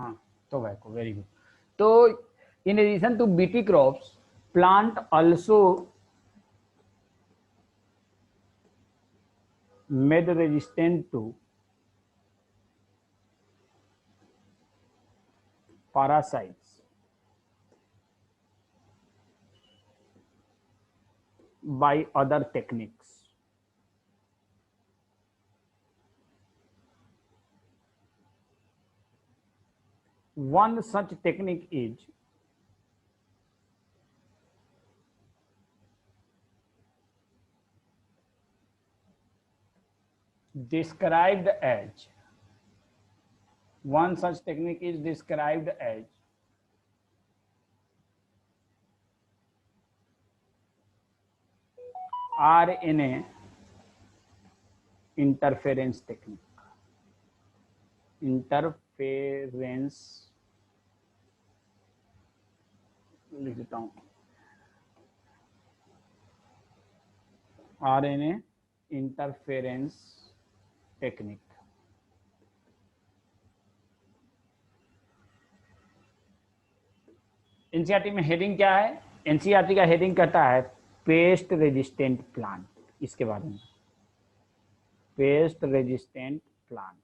हाँ, tobacco, very good. तो in addition to BT crops, plant also made resistant to parasites by other techniques. One such technique is described as RNA interference technique. Interference लिख देता हूँ, RNA interference technique. NCERT में heading क्या है? NCERT का heading कहता है paste resistant plant. इसके बारे में पेस्ट रेजिस्टेंट प्लांट।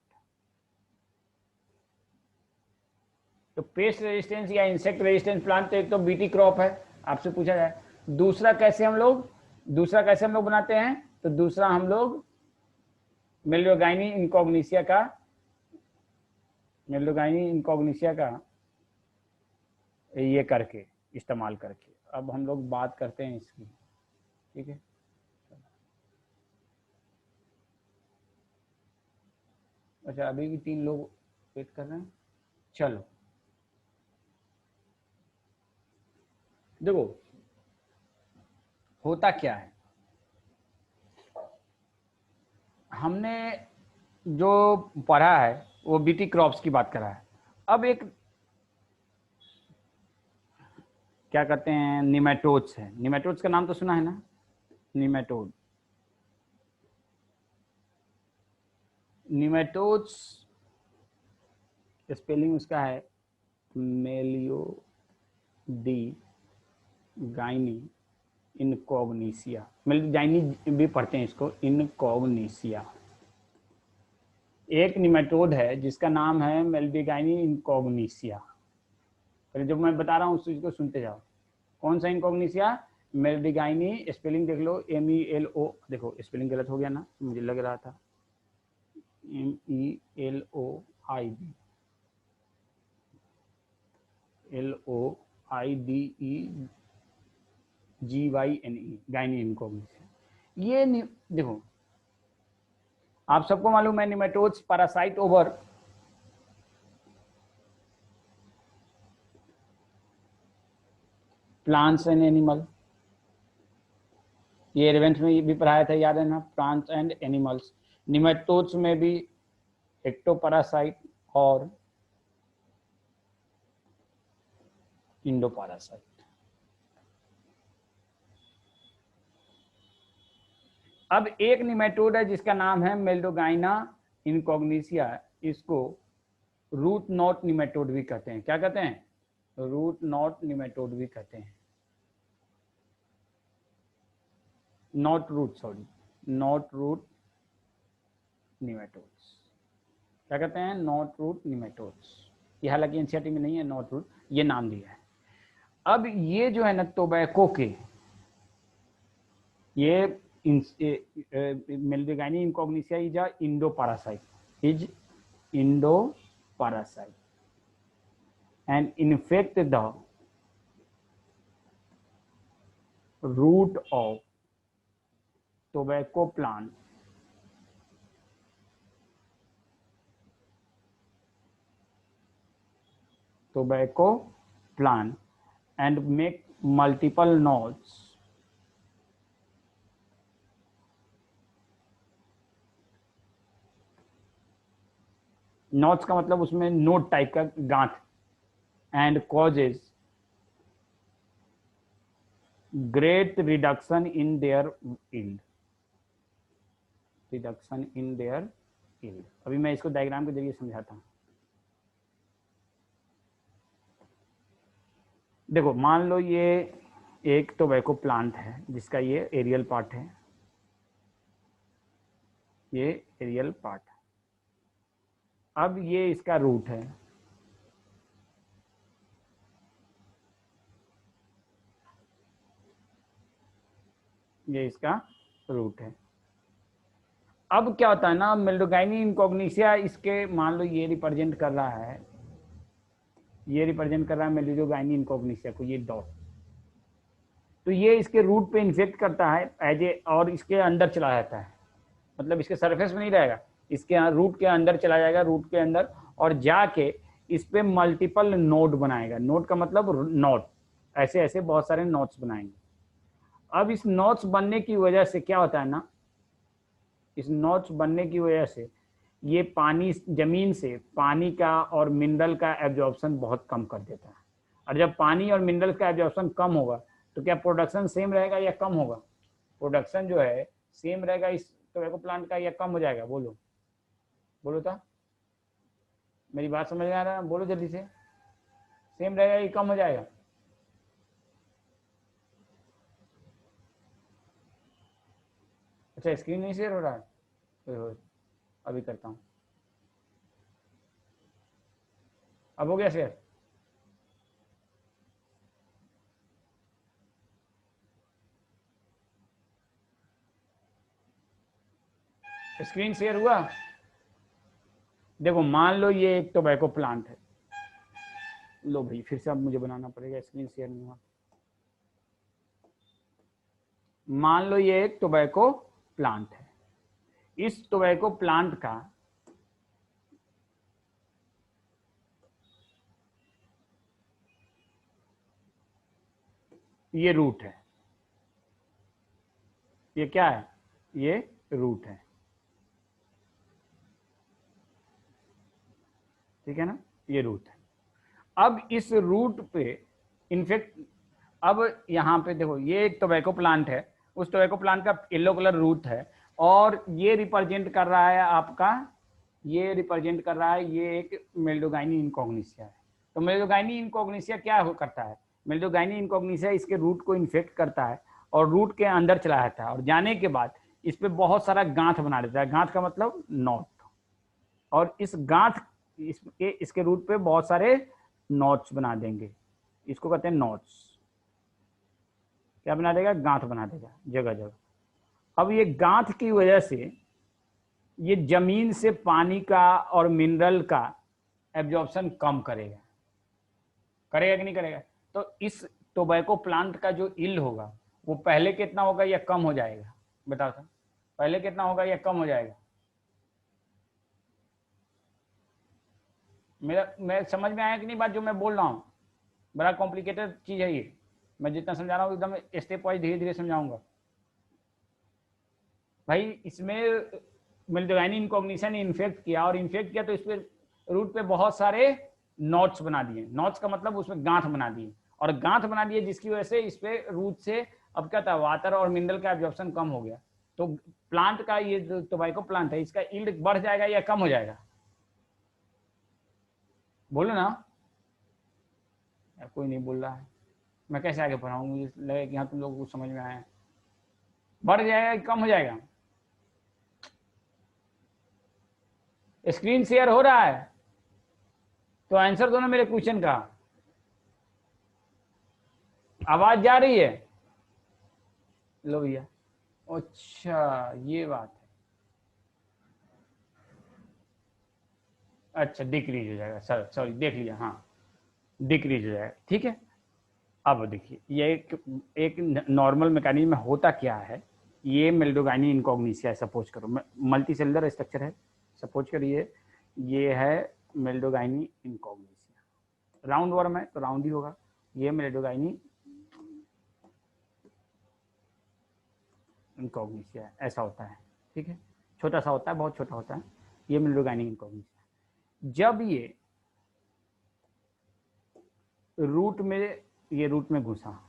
तो पेस्ट रेजिस्टेंस या इंसेक्ट रेजिस्टेंस प्लांट तो एक तो बीटी क्रॉप है, आपसे पूछा जाए। दूसरा कैसे हम लोग बनाते हैं? तो दूसरा हम लोग मेलियोगाइनी इनकॉग्निशिया का ये करके इस्तेमाल करके। अब हम लोग बात करते हैं इसकी, ठीक है। अच्छा, अभी भी 3 लोग वेट कर रहे हैं। चलो देखो होता क्या है, हमने जो पढ़ा है वो बीटी क्रॉप्स की बात करा है। अब एक क्या कहते हैं, निमेटोड्स है। निमेटोड्स का नाम तो सुना है ना? निमेटोड्स स्पेलिंग उसका है मेलियोगाइनी इनकॉग्निशिया। मेलियोगाइनी भी पढ़ते हैं इसको, इनकॉग्निशिया। एक निमेटोड है जिसका नाम है मेलियोगाइनी इनकॉग्निशिया। फिर जब मैं बता रहा हूँ उस चीज को सुनते जाओ। कौन सा इनकॉग्निशिया? मेलियोगाइनी, स्पेलिंग देख लो, MELO। देखो स्पेलिंग गलत हो गया ना, मुझे लग रहा था MELOID, LOIDEGYNE, गाइनी इनकॉग्निशिया। ये देखो आप सबको मालूम है nematodes parasite over plants and animal. ये इवेंट में भी पढ़ाया था, याद है ना? Plants and animals. निमेटोड्स में भी एक्टोपैरासाइट और इंडोपैरासाइट। अब एक निमेटोड है जिसका नाम है मेलियोगाइना इनकॉग्निशिया। इसको रूट नॉट निमेटोड भी कहते हैं। क्या कहते हैं? रूट नॉट निमेटोड भी कहते हैं। Knot root nematodes. क्या कहते हैं? Knot root nematodes. ये हालांकि एनसीईआरटी में नहीं है, नॉट रूट ये नाम दिया है। अब ये जो है ना टोबैको के, ये Meloidogyne incognita is a endoparasite and infect the root of tobacco plant and make multiple nodes का मतलब उसमें नोड टाइप का गांठ, and causes great reduction in their yield। अभी मैं इसको डायग्राम के जरिए समझाता हूँ। देखो मान लो ये एक टोबैको प्लांट है जिसका ये एरियल पार्ट है, ये एरियल पार्ट। अब ये इसका रूट है, ये इसका रूट है। अब क्या होता है ना, मेल्डोगाइनी इनकॉग्निशिया इसके मान लो ये रिप्रेजेंट कर रहा है, ये रिप्रेजेंट कर रहा है मेल्डोगाइनी इनकॉग्निशिया को, ये डॉट। तो ये इसके रूट पे इन्फेक्ट करता है एज ए, और इसके अंदर चला जाता है, मतलब इसके सरफेस में नहीं रहेगा, इसके रूट के अंदर चला जाएगा, रूट के अंदर, और जाके इस पे मल्टीपल नोड बनाएगा। नोड का मतलब नोट, ऐसे ऐसे बहुत सारे नोट्स बनाएंगे। अब इस नोट्स बनने की वजह से क्या होता है ना, इस नोट्स बनने की वजह से ये पानी, जमीन से पानी का और मिनरल का एब्जॉर्प्शन बहुत कम कर देता है। और जब पानी और मिनरल का एब्जॉर्प्शन कम होगा तो क्या प्रोडक्शन सेम रहेगा या कम होगा? प्रोडक्शन जो है सेम रहेगा इस टोबैको प्लांट का, या कम हो जाएगा? बोलो बोलो तो, मेरी बात समझ में आ रहा है? बोलो जल्दी से, सेम रहेगा या कम हो जाएगा? अच्छा, स्क्रीन नहीं शेयर हो रहा है? अभी करता हूँ। अब हो गया शेयर? स्क्रीन शेयर हुआ? देखो मान लो ये एक टोबैको प्लांट है, लो भाई फिर से अब मुझे बनाना पड़ेगा, स्क्रीन शेयर नहीं हुआ। मान लो ये एक टोबैको प्लांट है, इस टोबैको प्लांट का ये रूट है, ये क्या है? ये रूट है, ठीक है ना, ये रूट है। अब इस रूट पे इनफेक्ट, अब यहाँ पे देखो ये एक टोबैको प्लांट है, उस टोबैको प्लांट का येलो कलर रूट है, और ये रिप्रेजेंट कर रहा है आपका, ये रिप्रेजेंट कर रहा है, ये एक मेल्डोगाइनी इनकॉग्निशिया है। तो मेल्डोगाइनी इनकॉग्निशिया क्या करता है? मेल्डोगाइनी इनकॉग्निशिया इसके रूट को इन्फेक्ट करता है और रूट के अंदर चला जाता है, और जाने के बाद इस पे बहुत सारा गांठ बना देता है। गांठ का मतलब नॉट, और इस गांठ, इसके रूट पे बहुत सारे नॉट्स बना देंगे, इसको कहते हैं नॉट्स। क्या बना देगा? गांठ बना देगा जगह जगह। अब ये गांठ की वजह से ये जमीन से पानी का और मिनरल का एब्जॉर्प्शन कम करेगा, करेगा कि नहीं करेगा? तो इस टोबैको प्लांट का जो यील्ड होगा वो पहले कितना होगा या कम हो जाएगा? बताओ तो, पहले कितना होगा या कम हो जाएगा? मैं समझ में आया कि नहीं बात जो मैं बोल रहा हूँ? बड़ा कॉम्प्लिकेटेड चीज है ये, मैं जितना समझा रहा हूँ एकदम स्टेप वाइज धीरे धीरे समझाऊंगा। भाई इसमें मेल्डोगाइनी इनकॉग्निशन ने इन्फेक्ट किया, और इन्फेक्ट किया तो इस पे रूट पे बहुत सारे नॉट्स बना दिए। नॉट्स का मतलब उसमें गांठ बना दिए, और गांठ बना दिए जिसकी वजह से इस पे रूट से अब क्या था, वाटर और मिनरल का एब्जॉर्प्शन कम हो गया। तो प्लांट का, ये जो टोबैको प्लांट है, इसका यील्ड बढ़ जाएगा या कम हो जाएगा? बोलो ना यार, कोई नहीं बोल रहा है, मैं कैसे आगे पढ़ाऊँ? मुझे लगे कि हाँ तुम लोगों को समझ में आया। बढ़ जाएगा कि कम हो जाएगा? स्क्रीन शेयर हो रहा है तो आंसर दो ना मेरे क्वेश्चन का। आवाज जा रही है? लो भैया, अच्छा ये बात है, अच्छा डिक्रीज हो जाएगा, सर सॉरी देख लिया, हाँ डिक्रीज हो जाएगा, ठीक है। अब देखिए ये एक नॉर्मल मैकेनिज्म में होता क्या है, ये मेल्डोगाइनी इनकॉग्निशिया है, सपोज करो मल्टी सेलुलर स्ट्रक्चर है, सपोज करिए ये है मेल्डोगाइनी इनकॉग्निशिया, राउंड वर्म है तो राउंड ही होगा, ये मेल्डोगाइनी इनकॉग्निशिया ऐसा होता है, ठीक है, छोटा सा होता है, बहुत छोटा होता है, ये मेल्डोगाइनी इनकॉग्निशिया। जब ये रूट में, ये रूट में घुसा,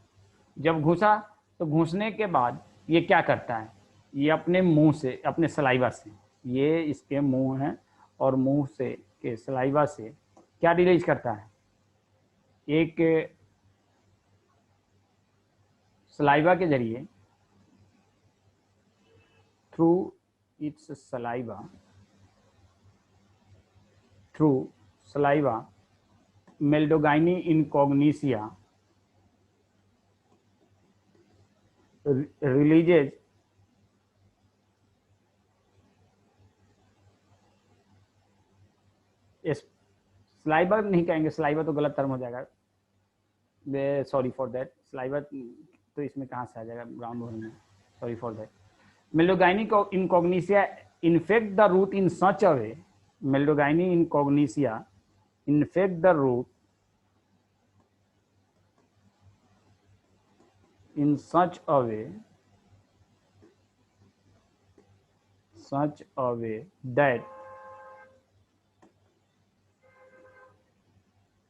जब घुसा तो घुसने के बाद ये क्या करता है, ये अपने मुंह से, अपने सलाइवा से, ये इसके मुंह है, और मुंह से के सलाइवा से क्या रिलीज करता है, एक सलाइवा के जरिए, through its saliva, through saliva Meloidogyne incognita releases saliva नहीं कहेंगे, सलाइवा तो गलत टर्म हो जाएगा, सॉरी फॉर दैट, सलाइवा तो इसमें कहाँ से आ जाएगा, ग्राउंड वन में, sorry for that. Meloidogyne incognita infect the root in such a way, Meloidogyne incognita infect the root in such a way that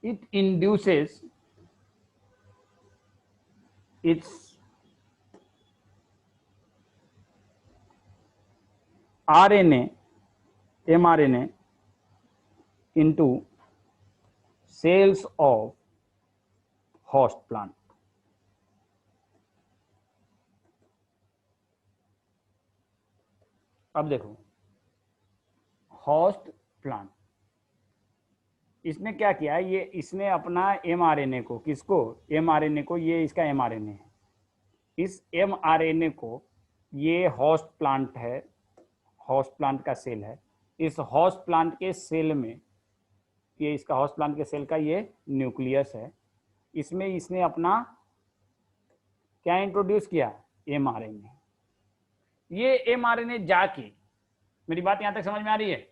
it induces its RNA, mRNA into cells of host plant. अब देखो, host plant, इसने क्या किया, ये इसने अपना mRNA को, किसको, mRNA को, ये इसका mRNA है, इस mRNA को, ये होस्ट प्लांट है, होस्ट प्लांट का सेल है, इस होस्ट प्लांट के सेल में, ये इसका होस्ट प्लांट के सेल का ये न्यूक्लियस है, इसमें इसने अपना क्या इंट्रोड्यूस किया, mRNA। ये mRNA जाके, मेरी बात यहां तक समझ में आ रही है,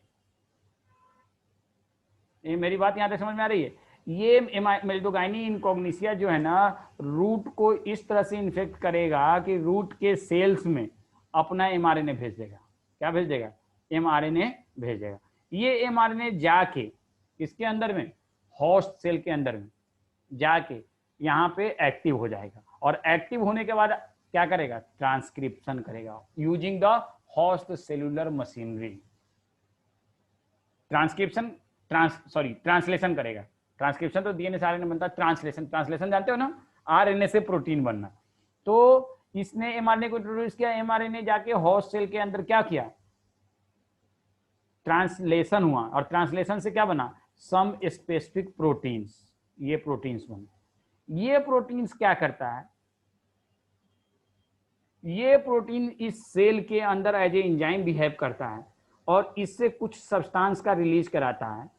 ये मेरी बात यहां तक समझ में आ रही है, ये मेल्डोगाइनी इनकॉग्निसिया जो है ना, रूट को इस तरह से इन्फेक्ट करेगा कि रूट के सेल्स में अपना mRNA भेज देगा, क्या भेज देगा, mRNA भेज देगा। ये mRNA जाके इसके अंदर में, होस्ट सेल के अंदर में जाके यहाँ पे एक्टिव हो जाएगा, और एक्टिव होने के बाद क्या करेगा, ट्रांसक्रिप्शन करेगा using the host cellular machinery, translation करेगा। ट्रांसक्रिप्शन तो डीएनए से आरएनए बनता है, ट्रांसलेशन जानते हो ना, आरएनए से प्रोटीन बनना। तो इसने एमआरएनए को इंट्रोड्यूस किया, एमआरएनए जाके होस्ट सेल के अंदर क्या किया, ट्रांसलेशन हुआ, और ट्रांसलेशन से क्या बना, सम स्पेसिफिक प्रोटीन्स, ये प्रोटीन्स बने। ये प्रोटीन्स क्या करता है, ये प्रोटीन इस सेल के अंदर एज ए एंजाइम बिहेव करता है, और इससे कुछ सब्सटेंस का रिलीज कराता है,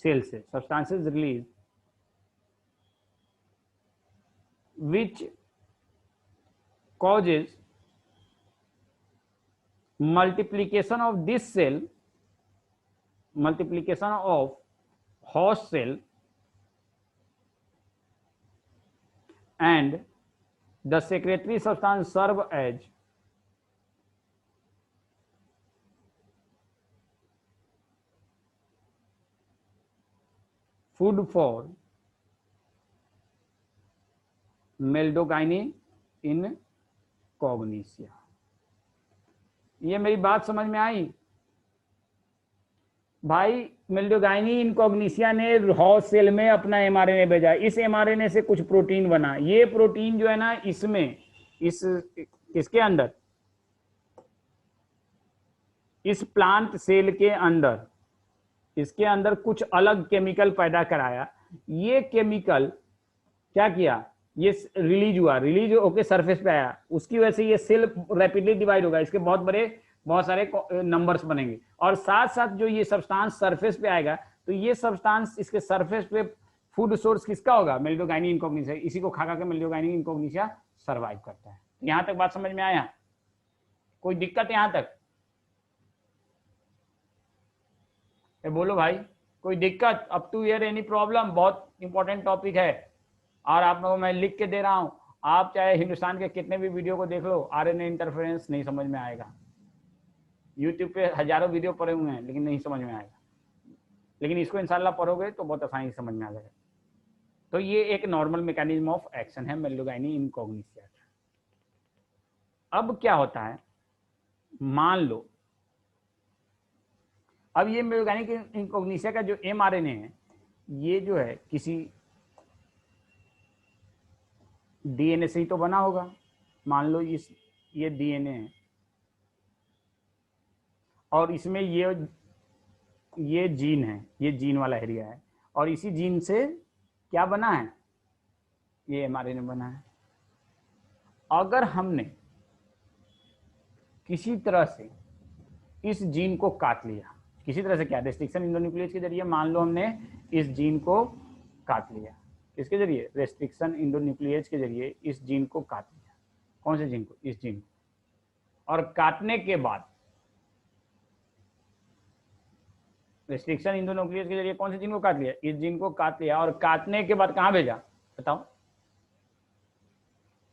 सेल से substances release which causes multiplication of this cell, multiplication of host cell, and the secretory substance serve as food for मेल्डोगाइनी इनकॉग्निसिया। ये मेरी बात समझ में आई भाई? मेल्डोगाइनी इनकॉग्निसिया ने होस्ट सेल में अपना एमआरएनए भेजा, इस एमआरएनए से कुछ प्रोटीन बना, ये प्रोटीन जो है ना, इसमें इसके अंदर, इस प्लांट सेल के अंदर, इसके अंदर कुछ अलग केमिकल पैदा कराया। ये केमिकल क्या किया, ये रिलीज हुआ, रिलीज होके सरफेस पे आया, उसकी वजह से ये सेल रैपिडली डिवाइड होगा, इसके बहुत सारे नंबर्स बनेंगे, और साथ साथ जो ये सब्सटेंस सरफेस पे आएगा, तो ये सब्सटेंस इसके सरफेस पे फूड सोर्स किसका होगा, मेल्डोगाइनी इनकॉग्निसिया। इसी को खा के मेल्डोगाइनी इनकॉग्निसिया सर्वाइव करता है। यहां तक बात समझ में आया? कोई दिक्कत यहां तक? बोलो भाई, कोई दिक्कत? Up to here any problem? बहुत इंपॉर्टेंट टॉपिक है, और आप लोगों को मैं लिख के दे रहा हूं, आप चाहे हिंदुस्तान के कितने भी वीडियो को देख लो, आरएनए इंटरफेरेंस नहीं समझ में आएगा। यूट्यूब पे हजारों वीडियो पढ़े हुए हैं, लेकिन नहीं समझ में आएगा, लेकिन इसको इंशाल्लाह पढ़ोगे तो बहुत आसानी से समझ में आ जाएगा। तो ये एक नॉर्मल मैकेनिज्म ऑफ एक्शन है मेल्डोगाइनी इनकॉग्निसिया। अब क्या होता है, मान लो अब ये मेल्डोगाइनी इनकॉग्निसिया का जो एमआरएनए है, ये जो है किसी डीएनए से ही तो बना होगा। मान लो ये डीएनए है और इसमें ये जीन है, ये जीन वाला एरिया है, और इसी जीन से क्या बना है, ये एमआरएनए बना है। अगर हमने किसी तरह से इस जीन को काट लिया, किसी तरह से क्या, रेस्ट्रिक्शन इंडोन्यूक्लियस के जरिए, मान लो हमने इस जीन को काट लिया, इसके जरिए रेस्ट्रिक्शन इंडोन्यूक्लियस के जरिए इस जीन को काट लिया। कौन से जीन को, इस जीन को। और काटने के बाद रेस्ट्रिक्शन इंडोन्यूक्लियस के जरिए कौन से जीन को काट लिया, इस जीन को काट लिया, और काटने के बाद कहां भेजा बताओ,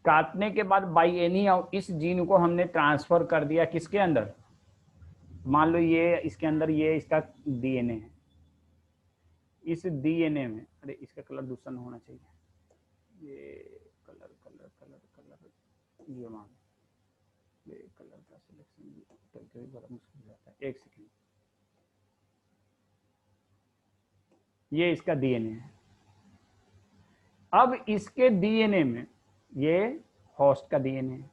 काटने के बाद बाई एनी इस जीन को हमने ट्रांसफर कर दिया किसके अंदर, मान लो ये इसके अंदर ये इसका डीएनए है, इस डीएनए में, अरे इसका कलर दूसरा होना चाहिए, ये कलर कलर कलर कलर ये मान, ये कलर का सिलेक्शन करके भी बड़ा मुश्किल जाता है, एक सेकेंड, ये इसका डीएनए है। अब इसके डीएनए में ये होस्ट का डीएनए है।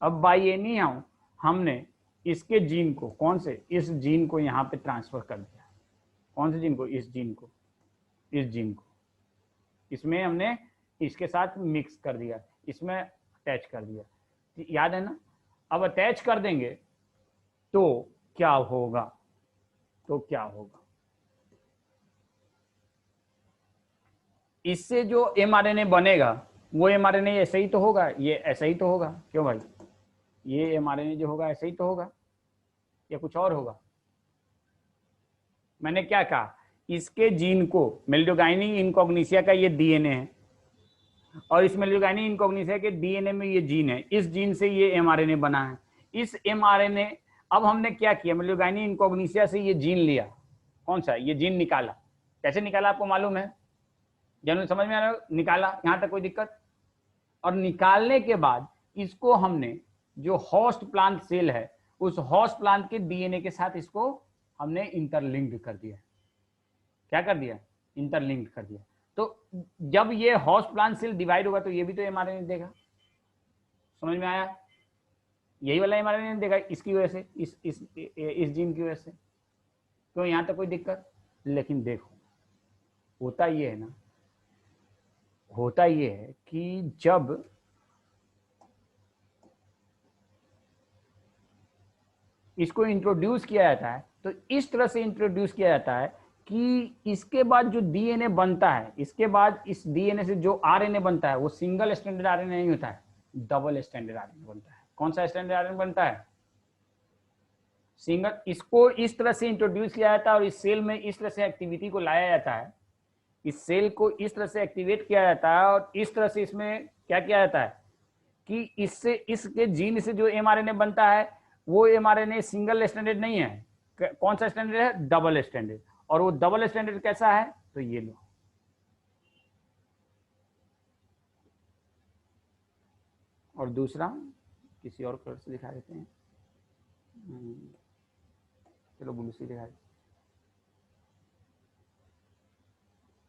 अब बाई एनी हाउ हमने इसके जीन को, कौन से, इस जीन को यहाँ पे ट्रांसफर कर दिया। कौन से जीन को, इस जीन को, इस जीन को इसमें हमने इसके साथ मिक्स कर दिया, इसमें अटैच कर दिया, याद है ना। अब अटैच कर देंगे तो क्या होगा, तो क्या होगा, इससे जो एमआरएनए बनेगा वो एमआरएनए ऐसे ही तो होगा, ये ऐसा ही तो होगा, क्यों भाई, ये एमआरएनए जो होगा ऐसे ही तो होगा या कुछ और होगा। मैंने क्या कहा, इसके जीन को, मेल्डोगाइनी इनकॉग्निसिया का ये डीएनए है और इस मेल्डोगाइनी इनकॉग्निसिया के डीएनए में ये जीन है, इस जीन से ये एमआरएनए बना है। इस एमआरएनए, अब हमने क्या किया, मेल्डोगाइनी इनकॉग्निसिया से ये जीन लिया, कौन सा, ये जीन निकाला। कैसे निकाला आपको मालूम है, जनरल समझ में आ रहा है, निकाला, यहां तक कोई दिक्कत। और निकालने के बाद इसको हमने, जो होस्ट प्लांट सेल है, उस होस्ट प्लांट के डीएनए के साथ इसको हमने इंटरलिंक्ड कर दिया। क्या कर दिया, इंटरलिंक्ड कर दिया। तो जब ये होस्ट प्लांट सेल डिवाइड होगा तो ये भी तो एमआरएनए देगा, समझ में आया, यही वाला एमआरएनए देगा इसकी वजह से, इस जीन की वजह से। तो यहां तक कोई दिक्कत। लेकिन देखो होता ये है ना, होता ये है कि जब इसको इंट्रोड्यूस किया जाता है तो इस तरह से इंट्रोड्यूस किया जाता है कि इसके बाद जो डीएनए बनता है, इसके बाद इस डीएनए से जो आरएनए बनता है वो सिंगल स्ट्रैंडेड आरएनए नहीं होता है, डबल स्ट्रैंडेड आरएनए बनता है। कौन सा स्ट्रैंडेड आरएनए बनता है, सिंगल। इसको इस तरह से इंट्रोड्यूस किया जाता है और इस सेल में इस तरह से एक्टिविटी को लाया जाता है, इस सेल को इस तरह से एक्टिवेट किया जाता है और इस तरह से इसमें क्या किया जाता है कि इससे, इसके जीन से जो एमआरएनए बनता है वो एमआरएनए सिंगल स्ट्रैंडेड नहीं है, कौन सा स्ट्रैंडेड है, डबल स्ट्रैंडेड। और वो डबल स्ट्रैंडेड कैसा है, तो ये लो, और दूसरा किसी और कलर से दिखा देते हैं, चलो ब्लू से दिखा देते,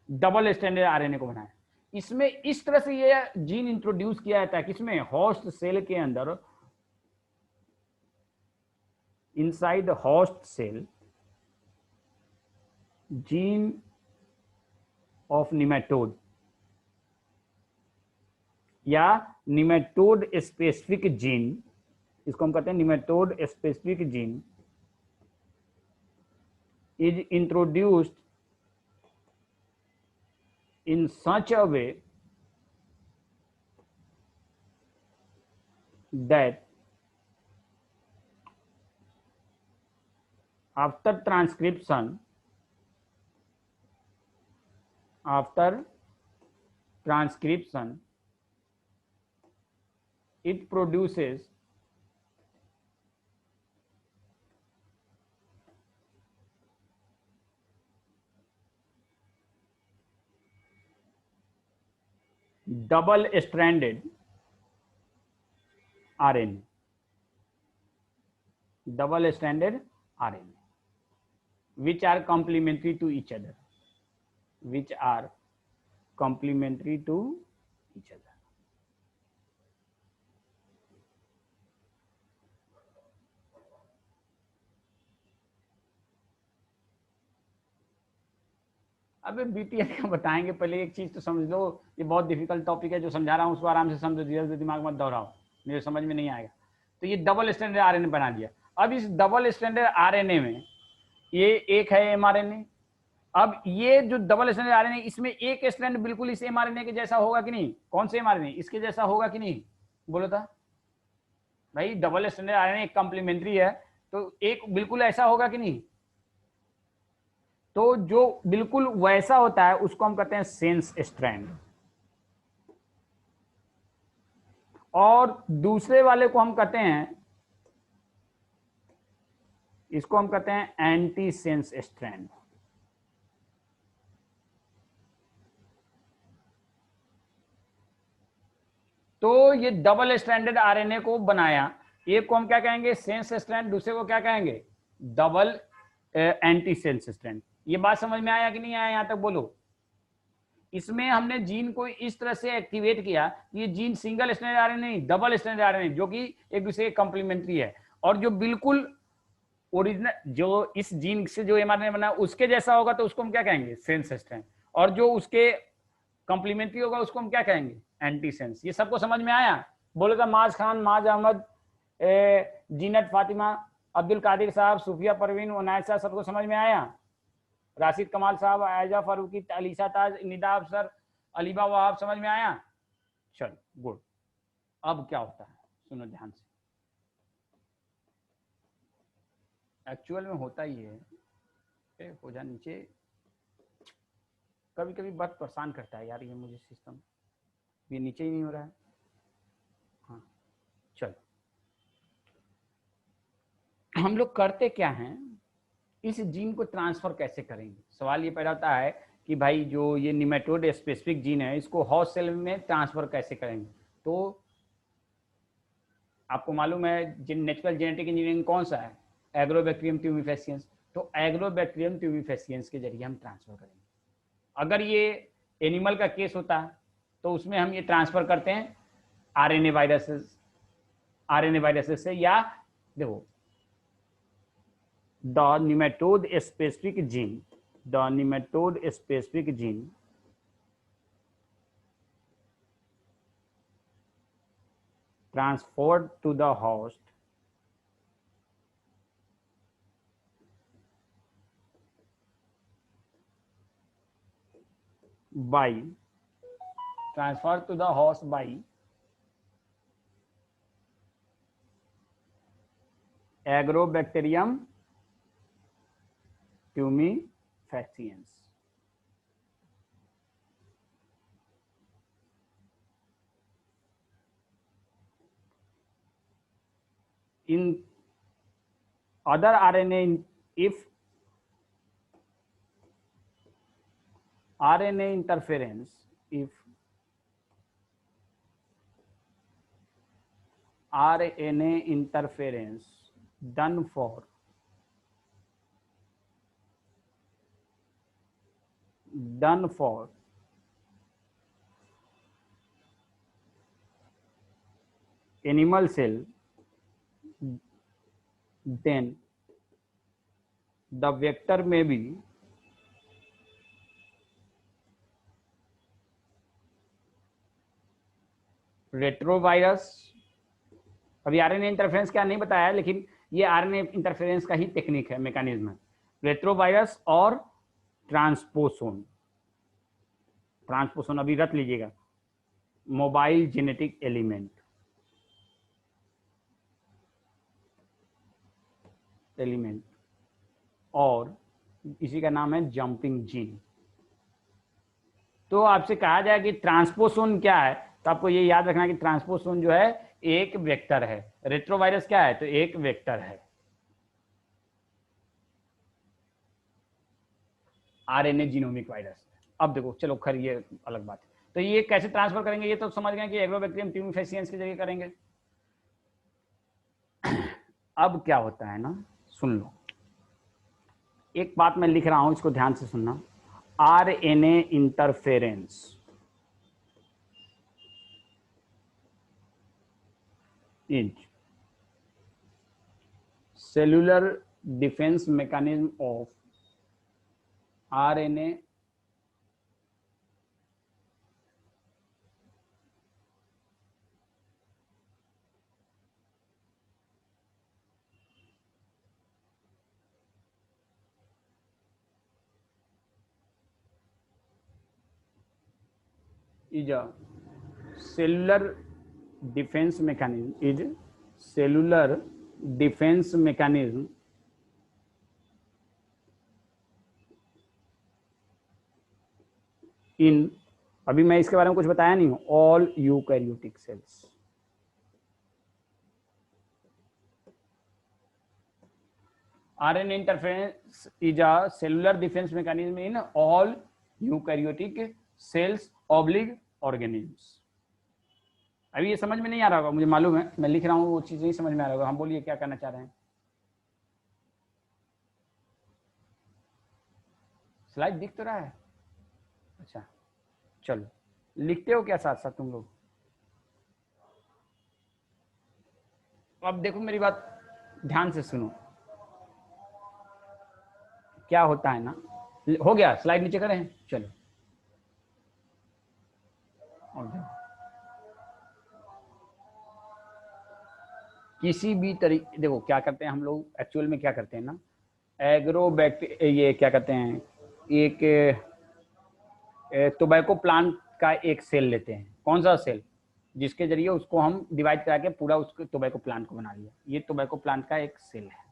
डबल स्ट्रैंडेड आरएनए को बनाया। इसमें इस तरह से ये जीन इंट्रोड्यूस किया जाता है, किसमें, होस्ट सेल के अंदर, inside host cell, gene of nematode या निमेटोड स्पेसिफिक जीन, इसको हम कहते हैं nematode specific gene, is introduced in such a way that after transcription it produces double stranded RNA, double stranded RNA, which are complementary to each other, which are complementary to each other. अबे BTL का बताएंगे, पहले एक चीज तो समझ लो, ये बहुत डिफिकल्ट टॉपिक है, जो समझा रहा हूँ उसको आराम से समझो, धीरे दिमाग मत दोहराओ, मेरे समझ में नहीं आएगा। तो ये डबल स्टैंडर्ड आरएनए बना दिया। अब इस डबल स्टैंडर्ड आरएनए में ये एक है एमआरएनए, अब ये जो डबल स्टैंडर्ड आरएनए, इसमें एक स्ट्रैंड बिल्कुल इस एमआरएनए के जैसा होगा कि नहीं? कौन से एमआरएनए? इसके जैसा होगा कि नहीं? बोलो था भाई, डबल स्टैंडर्ड आरएनए एक कॉम्प्लीमेंट्री है, तो एक बिल्कुल ऐसा होगा कि नहीं? तो जो बिल्कुल वैसा होता है उसको हम कहते हैं सेंस स्ट्रैंड, और दूसरे वाले को हम कहते हैं, इसको हम कहते हैं एंटी सेंस स्ट्रैंड। तो ये डबल स्ट्रैंडेड आरएनए को बनाया, एक को हम क्या कहेंगे? सेंस स्ट्रैंड, दूसरे को क्या कहेंगे? Double anti sense strand. ये बात समझ में आया कि नहीं आया? यहां तक बोलो। इसमें हमने जीन को इस तरह से एक्टिवेट किया, ये जीन सिंगल स्ट्रैंडेड आरएनए नहीं, डबल स्ट्रैंडेड आरएनए, जो कि एक दूसरे के कॉम्प्लीमेंट्री है, और जो बिल्कुल ओरिजिनल, जो इस जीन से जो एमआरएनए बना उसके जैसा होगा तो उसको हम क्या कहेंगे? सेंस स्ट्रैंड, और जो उसके कॉम्प्लीमेंट्री होगा उसको हम क्या कहेंगे? Anti sense. ये सबको समझ में आया? बोलो तो माज खान, माज अहमद, जीनत फातिमा, अब्दुल कादिर साहब, सूफिया परवीन, उनायत साहब, सबको समझ में आया? राशिद कमाल साहब, आयजा फारूकी, अलीसा ताज, निदा अफसर, अलीबा वहाब, समझ में आया? चलो गुड। अब क्या होता है सुनो ध्यान से, एक्चुअल में होता ही है, हो जा नीचे, कभी कभी बहुत परेशान करता है यार ये मुझे सिस्टम, ये नीचे ही नहीं हो रहा है। हाँ चलो, हम लोग करते क्या हैं, इस जीन को ट्रांसफर कैसे करेंगे? सवाल ये पैदा होता है कि भाई जो ये निमेटोड स्पेसिफिक जीन है, इसको हॉस्ट सेल में ट्रांसफर कैसे करेंगे? तो आपको मालूम है जिन नेचुरल जेनेटिक इंजीनियरिंग कौन सा है? एग्रोबैक्टीरियम ट्यूबिफेसियंस। तो एग्रोबैक्टीरियम ट्यूबिफेसियंस के जरिए हम ट्रांसफर करेंगे। अगर ये एनिमल का केस होता है तो उसमें हम ये ट्रांसफर करते हैं आरएनए वायरसेस, आरएनए वायरसेस से, या देखो the nematode specific gene, the nematode specific gene transferred to the host by Agrobacterium tumefaciens. In other RNA, if RNA interference, if RNA interference done for animal cell, then the vector may be retrovirus. अभी RNA interference क्या नहीं बताया, लेकिन ये RNA interference का ही technique है, mechanism है। Retrovirus और ट्रांसपोसोन, ट्रांसपोसोन अभी रख लीजिएगा, मोबाइल जेनेटिक एलिमेंट, और इसी का नाम है जंपिंग जीन। तो आपसे कहा जाए कि ट्रांसपोसोन क्या है, तो आपको ये याद रखना कि ट्रांसपोसोन जो है एक वेक्टर है, रेट्रोवायरस क्या है? तो एक वेक्टर है, आरएनए जीनोमिक वायरस। अब देखो चलो, खैर ये अलग बात है। तो ये कैसे ट्रांसफर करेंगे, ये तो समझ गए कि एग्रोबैक्टीरियम ट्यूमेफेसियंस के जरिए करेंगे। अब क्या होता है ना, सुन लो, एक बात मैं लिख रहा हूं, इसको ध्यान से सुनना। RNA interference is cellular defense mechanism of RNA is a cellular defense mechanism, is cellular defense mechanism in, अभी मैं इसके बारे में कुछ बताया नहीं हूं, all eukaryotic cells. RNA interference is a cellular defense mechanism in all eukaryotic cells oblique organisms। अभी ये समझ में नहीं आ रहा होगा, मुझे मालूम है, मैं लिख रहा हूँ वो चीज नहीं समझ में आ रहा होगा। हम बोलिए क्या करना चाह रहे हैं। स्लाइड दिख तो रहा है? अच्छा चलो, लिखते हो क्या साथ साथ तुम लोग? अब देखो मेरी बात ध्यान से सुनो, क्या होता है ना, हो गया, स्लाइड नीचे करें, चलो। और किसी भी तरीके, देखो क्या करते हैं हम लोग एक्चुअल में, क्या करते हैं ना, एग्रोबैक्टीरिया, ये क्या कहते हैं, एक टोबैको प्लांट का एक सेल लेते हैं। कौन सा सेल? जिसके जरिए उसको हम डिवाइड करा के पूरा उसके टोबैको प्लांट को बना लिया। ये टोबैको प्लांट का एक सेल है,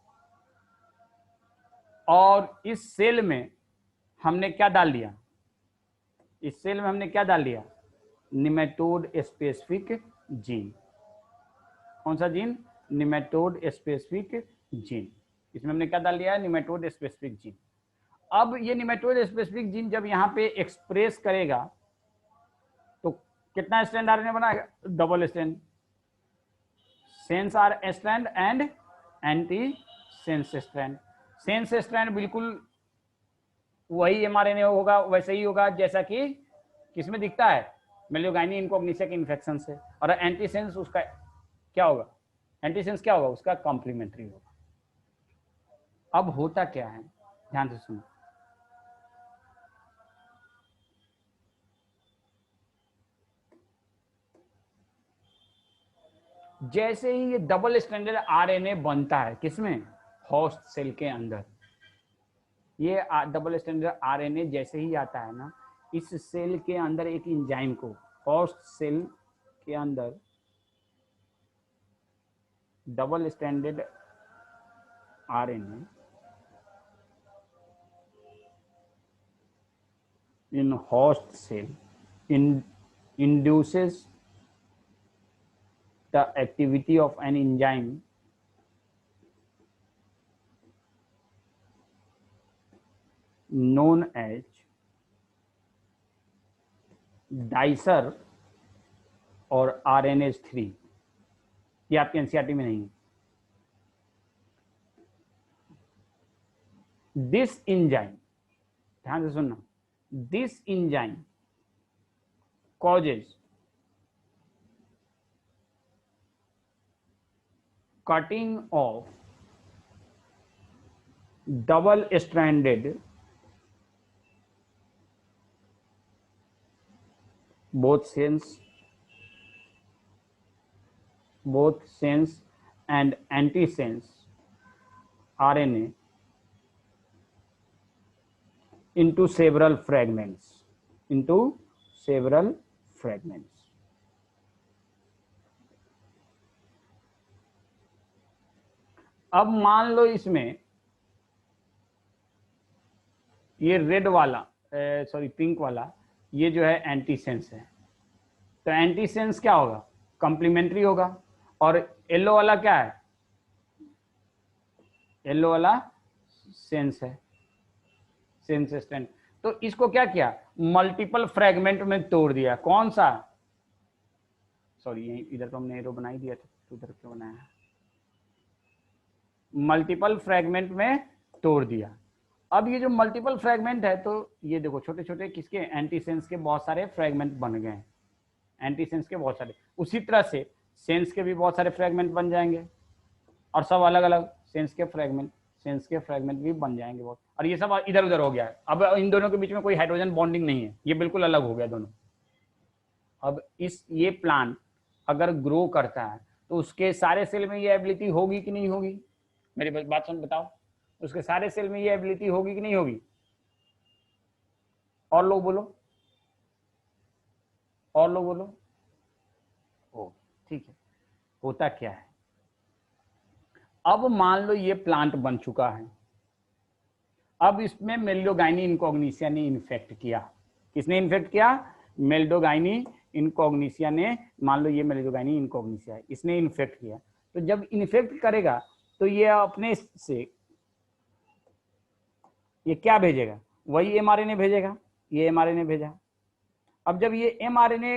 और इस सेल में हमने क्या डाल दिया, इस सेल में हमने क्या डाल दिया, निमेटोड स्पेसिफिक जीन। कौन सा जीन? Nematode specific gene. इसमें हमने क्या डाल दिया, निमेटोड स्पेसिफिक जीन। अब ये निमेटोड स्पेसिफिक जीन जब यहाँ पे एक्सप्रेस करेगा तो कितना स्ट्रैंड आरएनए बनाएगा? Double strand. Sense R strand and anti sense strand. Sense strand बिल्कुल वही एमआरएनए होगा, वैसे ही होगा जैसा कि किसमें दिखता है, मेलियोगाइनी इनकॉग्निसिया के इन्फेक्शन से। और एंटी सेंस उसका क्या होगा, एंटी सेंस क्या होगा उसका, कॉम्प्लीमेंट्री होगा। अब होता क्या है, ध्यान से सुनो, जैसे ही ये डबल स्ट्रैंडेड आरएनए बनता है किसमें, होस्ट सेल के अंदर, ये डबल स्ट्रैंडेड आरएनए जैसे ही आता है ना, इस सेल के अंदर एक एंजाइम को, होस्ट सेल के अंदर double stranded RNA in host cell induces the activity of an enzyme known as dicer और RNase3। ये आपके एनसीईआरटी में नहीं है। दिस एंजाइम, ध्यान से सुनना, this enzyme causes cutting of double stranded both sense and antisense RNA into several fragments, अब मान लो इसमें ये रेड वाला, सॉरी पिंक वाला, ये जो है एंटीसेंस है, तो एंटीसेंस क्या होगा, कॉम्प्लीमेंट्री होगा। और येलो वाला क्या है, येलो वाला सेंस है, सेंस स्ट्रैंड। तो इसको क्या किया, मल्टीपल फ्रैगमेंट में तोड़ दिया। कौन सा, सॉरी इधर तो हमने एरो बना ही दिया था, तो उधर क्यों बनाया, मल्टीपल फ्रैगमेंट में तोड़ दिया। अब ये जो मल्टीपल फ्रैगमेंट है, तो ये देखो छोटे छोटे किसके, एंटीसेंस के बहुत सारे फ्रैगमेंट बन गए, एंटीसेंस के बहुत सारे। उसी तरह से सेंस के भी बहुत सारे फ्रैगमेंट बन जाएंगे, और सब अलग अलग सेंस के फ्रैगमेंट भी बन जाएंगे बहुत। और ये सब इधर उधर हो गया है। अब इन दोनों के बीच में कोई हाइड्रोजन बॉन्डिंग नहीं है, ये बिल्कुल अलग हो गया दोनों। अब ये प्लांट अगर ग्रो करता है तो उसके सारे सेल में ये एबिलिटी होगी कि नहीं होगी, मेरी बात सुन बताओ, उसके सारे सेल में ये एबिलिटी होगी कि नहीं होगी, और लोग बोलो। और लोग बोलो। ओ ठीक है, होता क्या है, अब मान लो ये प्लांट बन चुका है, अब इसमें मेल्डोगाइनी इनकॉग्निसिया ने इन्फेक्ट किया। किसने इन्फेक्ट किया? मेल्डोगाइनी इनकॉग्निसिया ने, मान लो ये मेल्डोगाइनी इनकॉग्निसिया है, इसने इन्फेक्ट किया। तो जब इन्फेक्ट करेगा तो ये अपने से ये क्या भेजेगा? वही एमआरएनए भेजेगा। ये एमआरएनए भेजा। अब जब ये एमआरएनए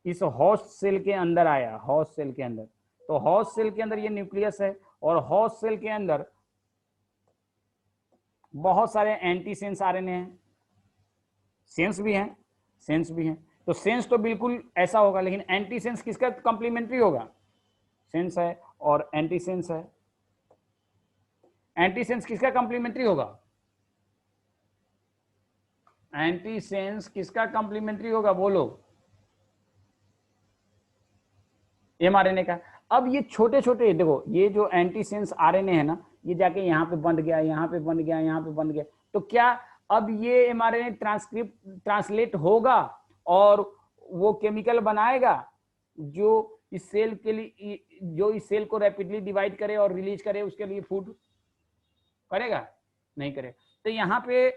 इस होस्ट सेल के अंदर आया, होस्ट सेल के अंदर, तो होस्ट सेल के अंदर ये न्यूक्लियस है और होस्ट सेल के अंदर बहुत सारे एंटीसेंस आरएनए हैं, सेंस भी हैं, सेंस भी हैं। तो सेंस तो बिल्कुल ऐसा होगा, लेकिन एंटीसेंस किसका कंप्लीमेंट्री होगा? सेंस है और एंटीसेंस है। एंटीसेंस किसका कंप्लीमेंट्री होगा? एंटीसेंस किसका कंप्लीमेंट्री होगा बोलो? एमआरएनए का। अब ये छोटे छोटे देखो, ये जो एंटीसेंस आरएनए है ना, ये जाके यहाँ पे बंध गया, यहाँ पे बंध गया, यहाँ पे बंध गया, तो क्या अब ये एमआरएनए ट्रांसलेट होगा और वो केमिकल बनाएगा जो इस सेल के लिए, जो इस सेल को रैपिडली डिवाइड करे और रिलीज करे, उसके लिए फूड करेगा? नहीं करेगा। तो यहाँ पे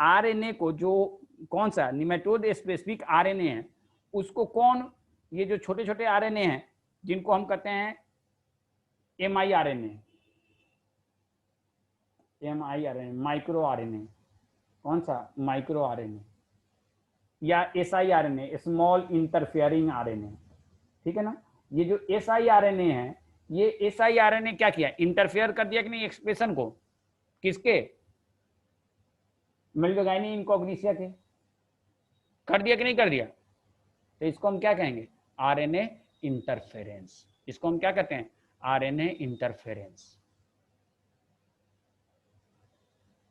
आरएनए को, जो कौन सा निमेटोड स्पेसिफिक आरएनए है, उसको कौन, ये जो छोटे छोटे आरएनए हैं जिनको हम कहते हैं एमआईआरएनए, एमआईआरएनए, माइक्रो आरएनए, कौन सा? माइक्रो आरएनए, या एसआईआरएनए, स्मॉल इंटरफेयरिंग आरएनए, ठीक है ना। ये जो एसआईआरएनए है, ये एसआईआरएनए क्या किया? इंटरफेयर कर दिया कि नहीं एक्सप्रेशन को? किसके? मेल्डोगाइनी इनकॉग्निसिया के। कर दिया कि नहीं कर दिया? तो इसको हम क्या कहेंगे? RNA interference. इसको हम क्या कहते हैं? RNA interference.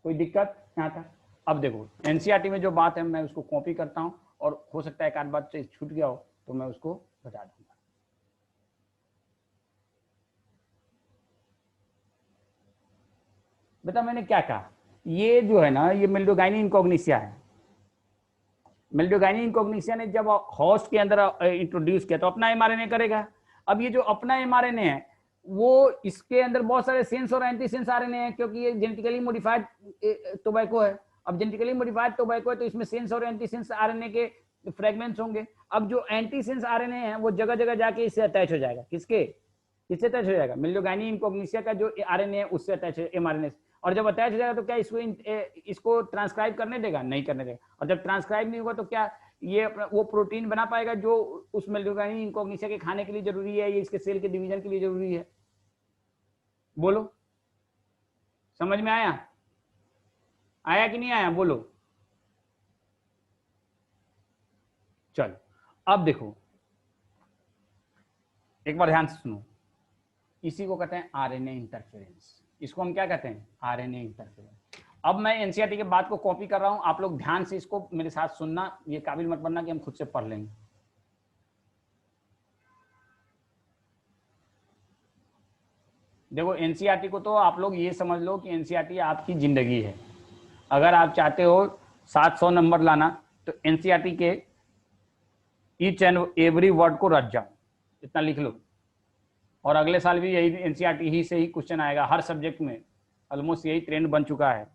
कोई दिक्कत यहाँ तक? अब देखो एनसीईआरटी में जो बात है मैं उसको कॉपी करता हूँ, और हो सकता है एक आध बात से छूट गया हो तो मैं उसको बता दूंगा। बेटा मैंने क्या कहा, ये जो है ना, ये मेल्डोगाइनी इनकॉग्निसिया है। मेल्डोगाइनी इनकॉग्निसिया ने जब होस्ट के अंदर इंट्रोड्यूस किया तो अपना एमआरएनए करेगा। अब ये जो अपना एमआरएनए है, वो इसके अंदर बहुत सारे सेंस और एंटीसेंस आरएनए हैं, क्योंकि ये जेनेटिकली मॉडिफाइड टोबैको है। अब जेनेटिकली मॉडिफाइड टोबैको है तो इसमें सेंस और एंटीसेंस आरएनए के फ्रेगमेंट्स होंगे। अब जो एंटीसेंस आरएनए है वो जगह जगह जाके इससे अटैच हो जाएगा। किसके? किससे अटैच हो जाएगा? मेल्डोगाइनी इनकॉग्निसिया का जो आरएनए है उससे अटैच है, एमआरएनए। और जब अटैच हो जाएगा तो क्या इसको ट्रांसक्राइब करने देगा? नहीं करने देगा। और जब ट्रांसक्राइब नहीं होगा तो क्या ये वो प्रोटीन बना पाएगा जो उस मेल्डोगाइनी इनकॉग्निसिया के खाने के लिए जरूरी है, ये इसके सेल के डिवीजन के लिए जरूरी है? बोलो, समझ में आया? आया कि नहीं आया? बोलो। चलो अब देखो, एक बार ध्यान से सुनो, इसी को कहते हैं आरएनए इंटरफेरेंस। इसको हम क्या कहते हैं? RNA interference. अब मैं एनसीईआरटी के बात को कॉपी कर रहा हूं, आप लोग ध्यान से इसको मेरे साथ सुनना, ये काबिल मत बनना कि हम खुद से पढ़ लेंगे। देखो एनसीईआरटी को तो आप लोग ये समझ लो कि एनसीईआरटी आपकी जिंदगी है। अगर आप चाहते हो 700 नंबर लाना तो एनसीईआरटी के ईच एंड एवरी वर्ड को रट जाओ, इतना लिख लो। और अगले साल भी यही एनसीईआरटी ही से ही क्वेश्चन आएगा हर सब्जेक्ट में, ऑलमोस्ट यही ट्रेंड बन चुका है।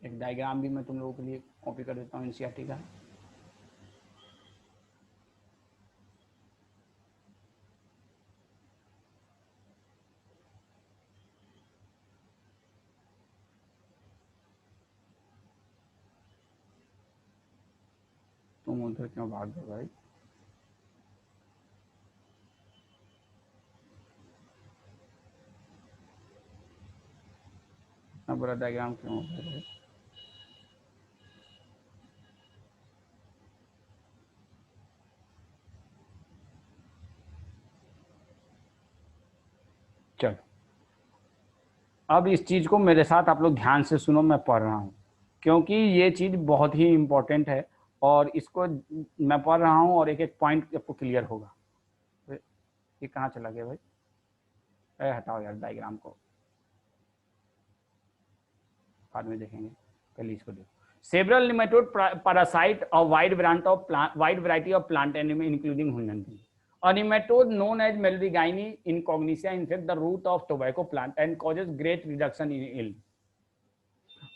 एक डायग्राम भी मैं तुम लोगों के लिए कॉपी कर देता हूँ एनसीईआरटी का। तुम उधर क्यों भाग गए भाई? इतना बड़ा डायग्राम क्यों हो रहा है? चलो अब इस चीज को मेरे साथ आप लोग ध्यान से सुनो, मैं पढ़ रहा हूँ क्योंकि ये चीज बहुत ही इंपॉर्टेंट है, और इसको मैं पढ़ रहा हूँ और एक एक पॉइंट आपको क्लियर होगा। ये कहाँ चला गया भाई? अरे हटाओ यार डायग्राम को, बाद में देखेंगे, पहले इसको देखो। सेवरल निमेटोड पैरासाइट और wide variety of plant animal including हुंडनबी। A nematode known as Meldigyni incognitia infects the root of tobacco plant and causes great reduction in yield.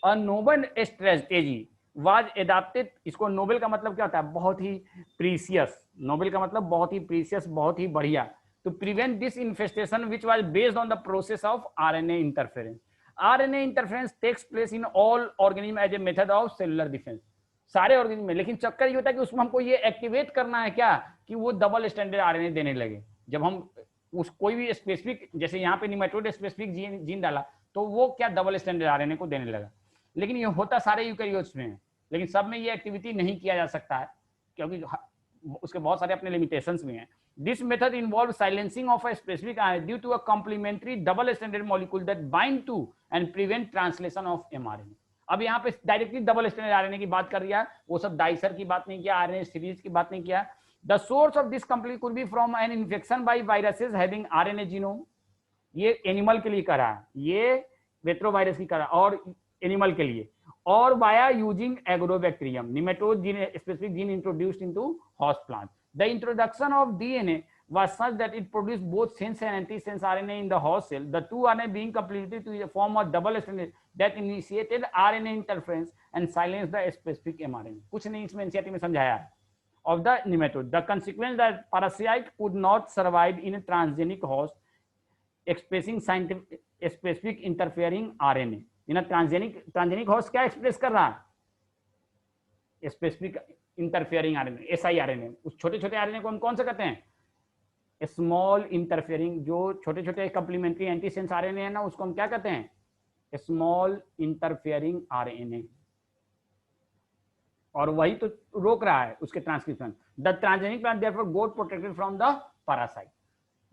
A novel strategy was adopted. इसको Nobel का मतलब क्या होता है? बहुत ही precious. Nobel का मतलब बहुत ही प्रीसियस, बहुत ही बढ़िया। To prevent this infestation, which was based on the process of RNA interference. RNA interference takes place in all organisms as a method of cellular defense. सारे ऑर्गेनिज्म में, लेकिन चक्कर ये होता है कि उसमें हमको ये एक्टिवेट करना है क्या, कि वो डबल स्टैंडर्ड आरएनए देने लगे। जब हम उस कोई भी स्पेसिफिक, जैसे यहाँ पे निमेटोड स्पेसिफिक जीन डाला, तो वो क्या डबल स्टैंडर्ड आरएनए को देने लगा। लेकिन ये होता सारे यूकैरियोट्स में है, लेकिन सब में ये एक्टिविटी नहीं किया जा सकता है, क्योंकि उसके बहुत सारे अपने लिमिटेशंस भी हैं। This method involves silencing of a specific RNA due to a complementary double-stranded molecule that bind to and prevent translation of mRNA. अब यहाँ पे डायरेक्टली डबल स्टैंडर्ड आरएनए की बात कर रही है, वो सब डाइसर की बात नहीं किया, आरएनए सीरीज की बात नहीं किया। The source of this complete could be from an infection by viruses having RNA genome. ये एनिमल के लिए करा है, ये रेट्रोवायरस की करा और एनिमल के लिए, और बाया using agrobacterium nematode gene specific gene introduced into host plant. The introduction of DNA was such that it produced both sense and antisense RNA in the host cell, the two RNA being completed to form a double stranded that initiated RNA interference and silenced the specific mRNA. कुछ नहीं इसमें NCERT में समझाया है। Of the nematode, the consequence that parasite could not survive in a transgenic host expressing specific interfering RNA. In a transgenic host क्या express कर रहा है? Specific interfering RNA, siRNA। उस छोटे छोटे आरएनए को हम कौन से कहते हैं? Small interfering. जो छोटे छोटे कंप्लीमेंट्री एंटीसेंस आरएनए है ना, उसको हम क्या कहते हैं? Small interfering RNA. और वही तो रोक रहा है उसके transcription. The transgenic plant therefore got protected from the parasite.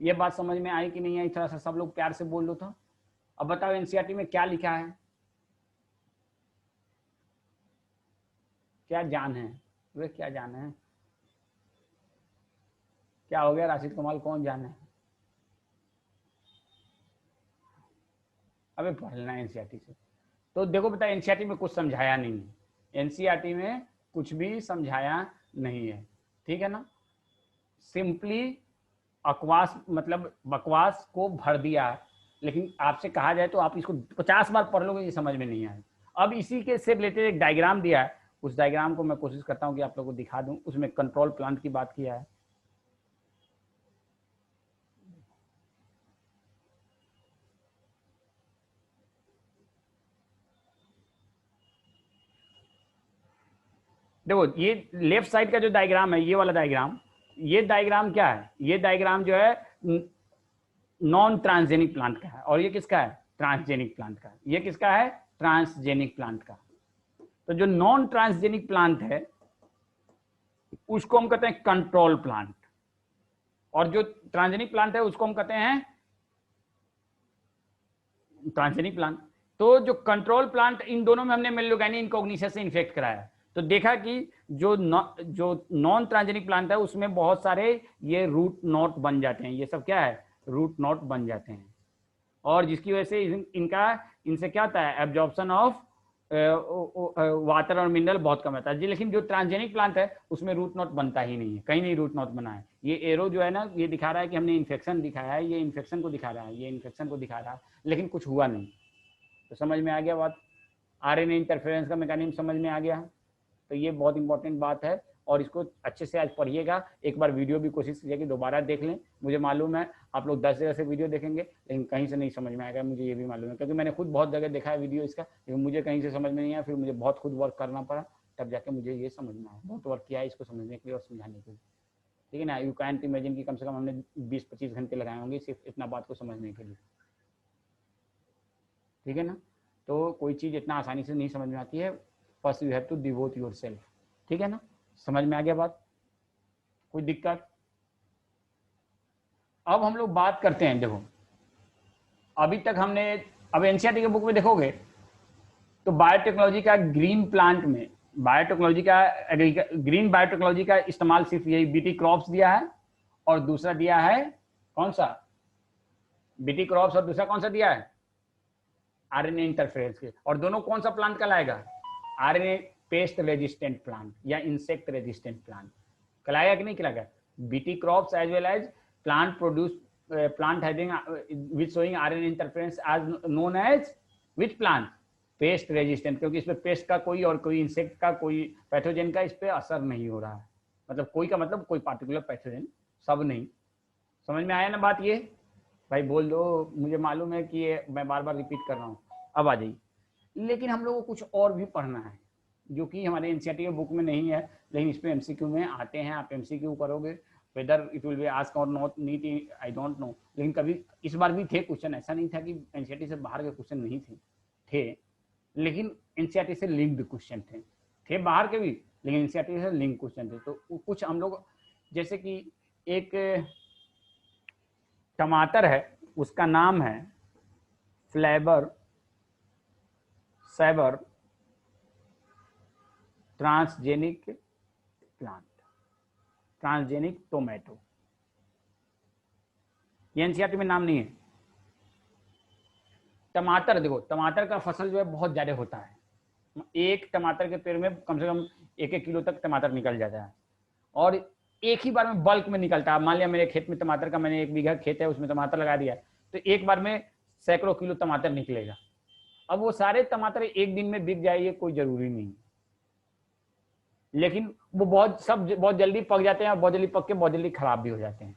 ये बात समझ में आई कि नहीं आई? थोड़ा सा सब लोग प्यार से बोल लो तो। अब बताओ एनसीईआरटी में क्या लिखा है, क्या जान है? वे क्या जान है? क्या हो गया राशिद कमाल, कौन जाने? अबे पढ़ना है एनसीईआरटी से। तो देखो बेटा, एनसीईआरटी में कुछ समझाया नहीं है, एनसीईआरटी में कुछ भी समझाया नहीं है, ठीक है ना। सिंपली अकवास मतलब बकवास को भर दिया, लेकिन आपसे कहा जाए तो आप इसको 50 बार पढ़ लोगे, ये समझ में नहीं आए। अब इसी के से रिलेटेड एक डायग्राम दिया है, उस डायग्राम को मैं कोशिश करता हूँ कि आप लोगों को दिखा दूं। उसमें कंट्रोल प्लांट की बात किया है। देखो ये लेफ्ट साइड का जो डायग्राम है, ये वाला डायग्राम, ये डायग्राम क्या है? ये डायग्राम जो है नॉन ट्रांसजेनिक प्लांट का है, और ये किसका है? ट्रांसजेनिक प्लांट का। ये किसका है? ट्रांसजेनिक प्लांट का। तो जो नॉन ट्रांसजेनिक प्लांट है उसको हम कहते हैं कंट्रोल प्लांट, और जो ट्रांसजेनिक प्लांट है उसको हम कहते हैं ट्रांसजेनिक प्लांट। तो जो कंट्रोल प्लांट, इन दोनों में हमने मेलिडोगाइनी इनकॉग्निशिया से इन्फेक्ट कराया, तो देखा कि जो नॉन ट्रांसजेनिक प्लांट है उसमें बहुत सारे ये रूट नॉट बन जाते हैं। ये सब क्या है? रूट नॉट बन जाते हैं, और जिसकी वजह से इनसे क्या होता है? एब्जॉर्प्शन ऑफ वाटर और मिनरल बहुत कम होता है। लेकिन जो ट्रांसजेनिक प्लांट है उसमें रूट नॉट बनता ही नहीं है, कहीं नहीं रूट नॉट बना है। ये एरो जो है ना, ये दिखा रहा है कि हमने इन्फेक्शन दिखाया है, ये इन्फेक्शन को दिखा रहा है, ये इन्फेक्शन को दिखा रहा है, लेकिन कुछ हुआ नहीं। तो समझ में आ गया बात? आरएनए इंटरफेरेंस का मैकेनिज्म समझ में आ गया। तो ये बहुत इंपॉर्टेंट बात है, और इसको अच्छे से आज पढ़िएगा। एक बार वीडियो भी कोशिश कीजिए कि दोबारा देख लें। मुझे मालूम है आप लोग 10 जगह से वीडियो देखेंगे, लेकिन कहीं से नहीं समझ में आएगा, मुझे ये भी मालूम है, क्योंकि मैंने खुद बहुत जगह देखा है वीडियो इसका, लेकिन मुझे कहीं से समझ में नहीं आया। फिर मुझे बहुत खुद वर्क करना पड़ा, तब जाके मुझे ये समझ में आया। बहुत वर्क किया है इसको समझने के लिए और समझाने के लिए, ठीक है ना। यू कैंट इमेजिन की कम से कम हमने 20-25 घंटे लगाए होंगे सिर्फ इतना बात को समझने के लिए, ठीक है ना। तो कोई चीज़ इतना आसानी से नहीं समझ में आती है, first you have to devote yourself, ठीक है ना। समझ में आ गया बात? कोई दिक्कत? अब हम लोग बात करते हैं। देखो अभी तक हमने, अब एनसीईआरटी के बुक में देखोगे तो बायोटेक्नोलॉजी का ग्रीन प्लांट में, बायोटेक्नोलॉजी का ग्रीन बायोटेक्नोलॉजी का इस्तेमाल सिर्फ यही बीटी क्रॉप्स दिया है, और दूसरा दिया है कौन सा? बीटी क्रॉप्स और दूसरा कौन सा दिया है, आरएनए इंटरफेरेंस के, और दोनों कौन सा प्लांट कहलाएगा, आरएनए पेस्ट रेजिस्टेंट प्लांट या इंसेक्ट रेजिस्टेंट प्लांट कहलाएगा कि नहीं कहलाएगा। BT crops as well as plant produce plant having which showing RNA interference as known as which plant, pest resistant, क्योंकि इस पे पेस्ट का कोई और कोई इंसेक्ट का कोई पैथोजन का इस पे असर नहीं हो रहा है, मतलब कोई का मतलब कोई पार्टिकुलर पैथोजन, सब नहीं। समझ में आया ना बात ये, भाई बोल दो, मुझे मालूम है कि ये मैं बार बार रिपीट कर रहा हूँ, अब आ जाइए। लेकिन हम लोग को कुछ और भी पढ़ना है जो कि हमारे एनसीईआरटी बुक में नहीं है, लेकिन इस पे एमसीक्यू में आते हैं, आप एमसीक्यू करोगे, whether it will be ask और not NEET I don't know, लेकिन कभी इस बार भी थे क्वेश्चन, ऐसा नहीं था कि एनसीईआरटी से बाहर के क्वेश्चन नहीं थे, लेकिन एनसीईआरटी से लिंक्ड क्वेश्चन थे बाहर के भी, लेकिन एनसीईआरटी से लिंक क्वेश्चन थे। तो कुछ हम लोग, जैसे कि एक टमाटर है, उसका नाम है Flavr Savr transgenic plant, transgenic tomato, ये एनसीईआरटी में नाम नहीं है। टमाटर देखो, टमाटर का फसल जो है बहुत ज्यादा होता है, एक टमाटर के पेड़ में कम से कम 1-1 किलो तक टमाटर निकल जाता है, और एक ही बार में बल्क में निकलता है। मान लिया मेरे खेत में टमाटर का, मैंने 1 बीघा खेत है उसमें टमाटर लगा दिया, तो एक बार में सैकड़ों किलो टमाटर निकलेगा। अब वो सारे टमाटर एक दिन में बिक जाए ये कोई जरूरी नहीं, लेकिन वो बहुत जल्दी पक जाते हैं, और बहुत जल्दी पक के बहुत जल्दी खराब भी हो जाते हैं,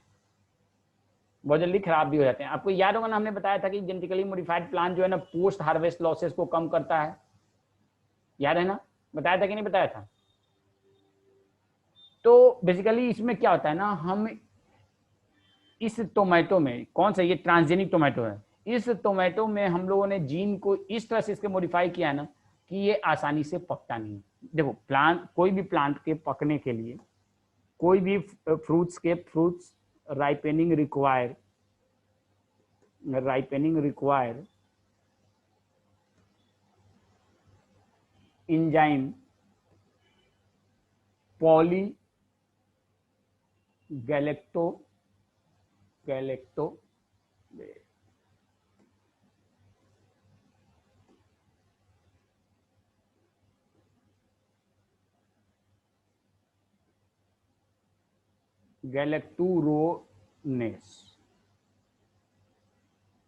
बहुत जल्दी खराब भी हो जाते हैं। आपको याद होगा ना, हमने बताया था कि जेनेटिकली मॉडिफाइड प्लांट जो है ना, पोस्ट हार्वेस्ट लॉसेस को कम करता है, याद है ना, बताया था कि नहीं बताया था। तो बेसिकली इसमें क्या होता है ना, हम इस टोमेटो में, कौन सा ये ट्रांसजेनिक टोमेटो है, इस टोमेटो में हम लोगों ने जीन को इस तरह से इसके मॉडिफाई किया है ना कि ये आसानी से पकता नहीं। देखो प्लांट, कोई भी प्लांट के पकने के लिए, कोई भी fruits ripening require enzyme poly galacto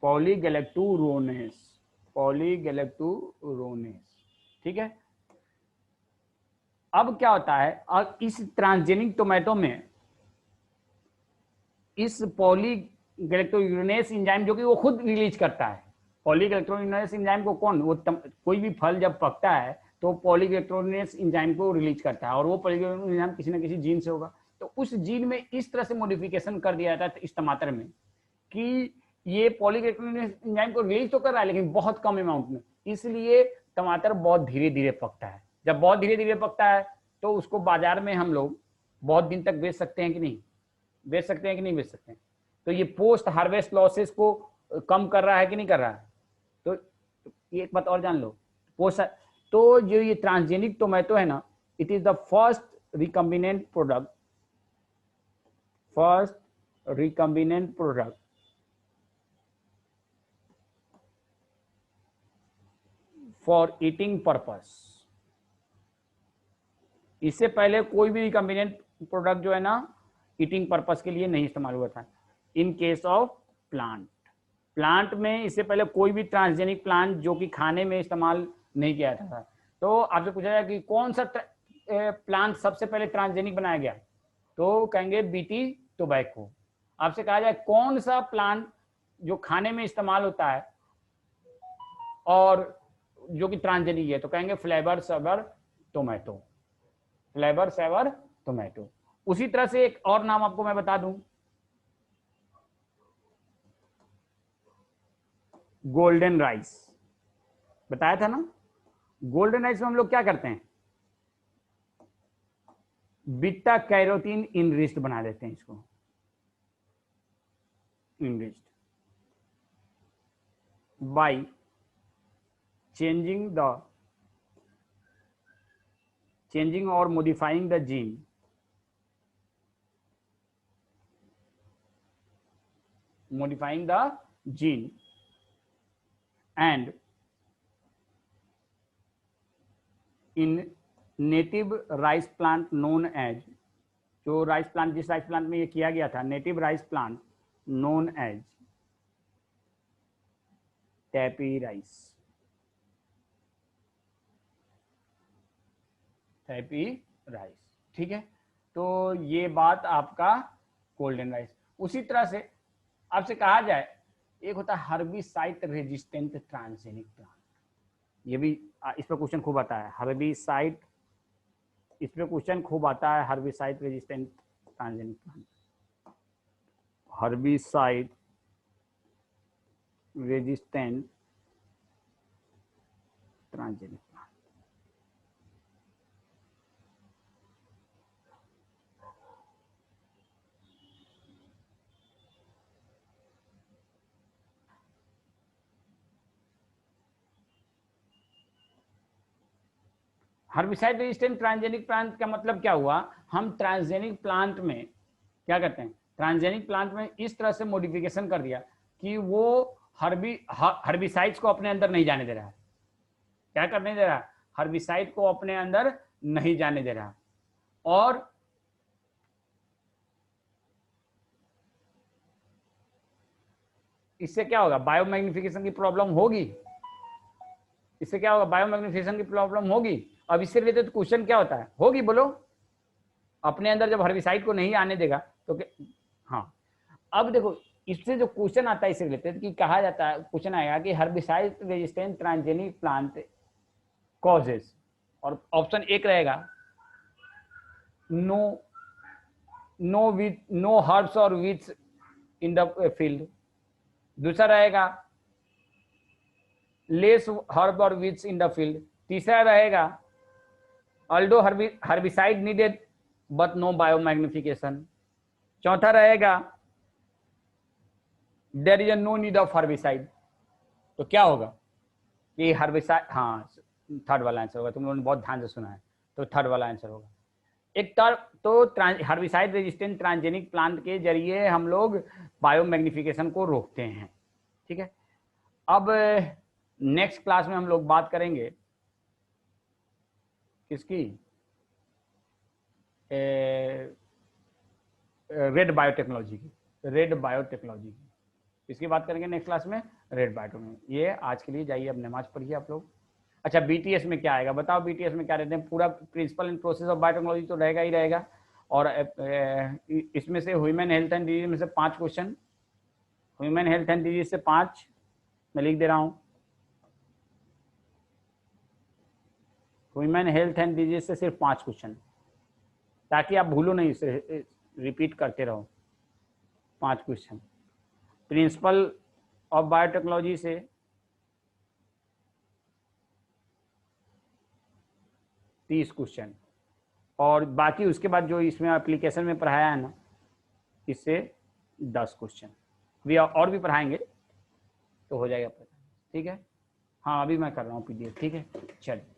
polygalacturonase, ठीक है। अब क्या होता है, और इस ट्रांसजेनिक टोमेटो में इस पॉलीगैलेक्टोयूरेनेस एंजाइम जो कि वो खुद रिलीज करता है, पॉलीगैलेक्टोयूरेनेस एंजाइम को कौन, वो कोई भी फल जब पकता है तो पॉलीगैलेक्टोयूरेनेस एंजाइम को रिलीज करता है, और वो पॉलीगैलेक्टोयूरेनेस एंजाइम किसी न किसी जीन से होगा। तो उस जीन में इस तरह से मॉडिफिकेशन कर दिया जाता है इस टमाटर में कि ये पॉलीगैलेक्टोयूरेनेस एंजाइम को रिलीज तो कर रहा है लेकिन बहुत कम अमाउंट में, इसलिए टमाटर बहुत धीरे धीरे पकता है। जब बहुत धीरे धीरे पकता है तो उसको बाजार में हम लोग बहुत दिन तक बेच सकते हैं कि नहीं बेच सकते हैं कि नहीं बेच सकते हैं। तो ये पोस्ट हार्वेस्ट लॉसेस को कम कर रहा है कि नहीं कर रहा है। तो एक बात और जान लो, पोस्ट, तो जो ये ट्रांसजेनिक टोमेटो है ना, it is the first recombinant product for eating purpose. इससे पहले कोई भी रिकम्बिनेंट प्रोडक्ट जो है ना ईटिंग पर्पस के लिए नहीं इस्तेमाल हुआ था। इन केस ऑफ प्लांट में इससे पहले कोई भी ट्रांसजेनिक प्लांट जो कि खाने में इस्तेमाल नहीं किया था। तो आपसे पूछा जाए कि कौन सा प्लांट सबसे पहले ट्रांसजेनिक बनाया गया, तो कहेंगे बीटी टोबैको। आपसे कहा जाए कौन सा प्लांट जो खाने में इस्तेमाल होता है और जो कि ट्रांसजेनिक है, तो कहेंगे फ्लेवर सेवर टोमेटो। उसी तरह से एक और नाम आपको मैं बता दूं, गोल्डन राइस, बताया था ना। गोल्डन राइस में हम लोग क्या करते हैं, बीटा कैरोटीन इनरिच्ड बना देते हैं इसको, इनरिच्ड बाय चेंजिंग और modifying the gene gene and in native rice plant known as, जो राइस प्लांट, जिस राइस प्लांट में ये किया गया था, native rice plant known as Taipei rice, Taipei rice. ठीक है, तो ये बात आपका गोल्डन राइस। उसी तरह से आपसे कहा जाए, एक होता है हर्बिसाइड रेजिस्टेंट ट्रांसजेनिक प्लांट, ये भी इस पर क्वेश्चन खूब आता है। हर्बिसाइड, इस पे क्वेश्चन खूब आता है, herbicide resistant transgenic plant, herbicide resistant transgenic plant. Herbicide resistant transgenic plant का मतलब क्या हुआ, हम ट्रांसजेनिक प्लांट में क्या करते हैं, ट्रांसजेनिक प्लांट में इस तरह से मॉडिफिकेशन कर दिया कि वो हर्बिसाइड्स को अपने अंदर नहीं जाने दे रहा है। क्या करने दे रहा है, हर्बिसाइड को अपने अंदर नहीं जाने दे रहा। और इससे क्या होगा, बायोमैग्निफिकेशन की प्रॉब्लम होगी, इससे क्या होगा, बायोमैग्निफिकेशन की प्रॉब्लम होगी। अब इससे रिलेटेड क्वेश्चन क्या होता है, होगी, बोलो, अपने अंदर जब हर्बिसाइड को नहीं आने देगा तो हाँ। अब देखो, इससे जो क्वेश्चन आता है इससे रिलेटेड कि कहा जाता है, क्वेश्चन आएगा कि herbicide resistant transgenic plant causes, और ऑप्शन एक रहेगा नो हर्ब्स और वीड्स इन द फील्ड, दूसरा रहेगा लेस हर्ब और वीड्स इन द फील्ड, तीसरा रहेगा although herbicide needed but no biomagnification, चौथा रहेगा there is no need of herbicide. तो क्या होगा कि हर्बिसाइड, हाँ थर्ड वाला आंसर होगा, तुम लोगों ने बहुत ध्यान से सुना है, तो थर्ड वाला आंसर होगा। एक तो हर्बिसाइड रेजिस्टेंट ट्रांसजेनिक प्लांट के जरिए हम लोग बायोमैग्निफिकेशन को रोकते हैं। ठीक है, अब नेक्स्ट क्लास में हम लोग बात करेंगे किसकी, रेड बायोटेक्नोलॉजी की, रेड बायोटेक्नोलॉजी की, इसकी बात करेंगे नेक्स्ट क्लास में, रेड बायोटेक्नोलॉजी। ये आज के लिए जाइए, अब नमाज पढ़िए आप लोग। अच्छा, बीटीएस में क्या आएगा बताओ, बीटीएस में क्या रहते हैं, पूरा principle and process of biotechnology तो रहेगा ही रहेगा, और इसमें से ह्यूमन हेल्थ एंड डिजीज में से 5 question, human health and disease से 5 मैं लिख दे रहा हूँ, ह्यूमन हेल्थ एंड डिजीज से सिर्फ 5 क्वेश्चन, ताकि आप भूलो नहीं, इसे रिपीट करते रहो। 5 क्वेश्चन, प्रिंसिपल ऑफ बायोटेक्नोलॉजी से 30 क्वेश्चन, और बाकी उसके बाद जो इसमें एप्लीकेशन में पढ़ाया है ना, इससे 10 क्वेश्चन भी और भी पढ़ाएंगे तो हो जाएगा। ठीक है, हाँ अभी मैं कर रहा हूँ पीडीएफ। ठीक है, चलिए।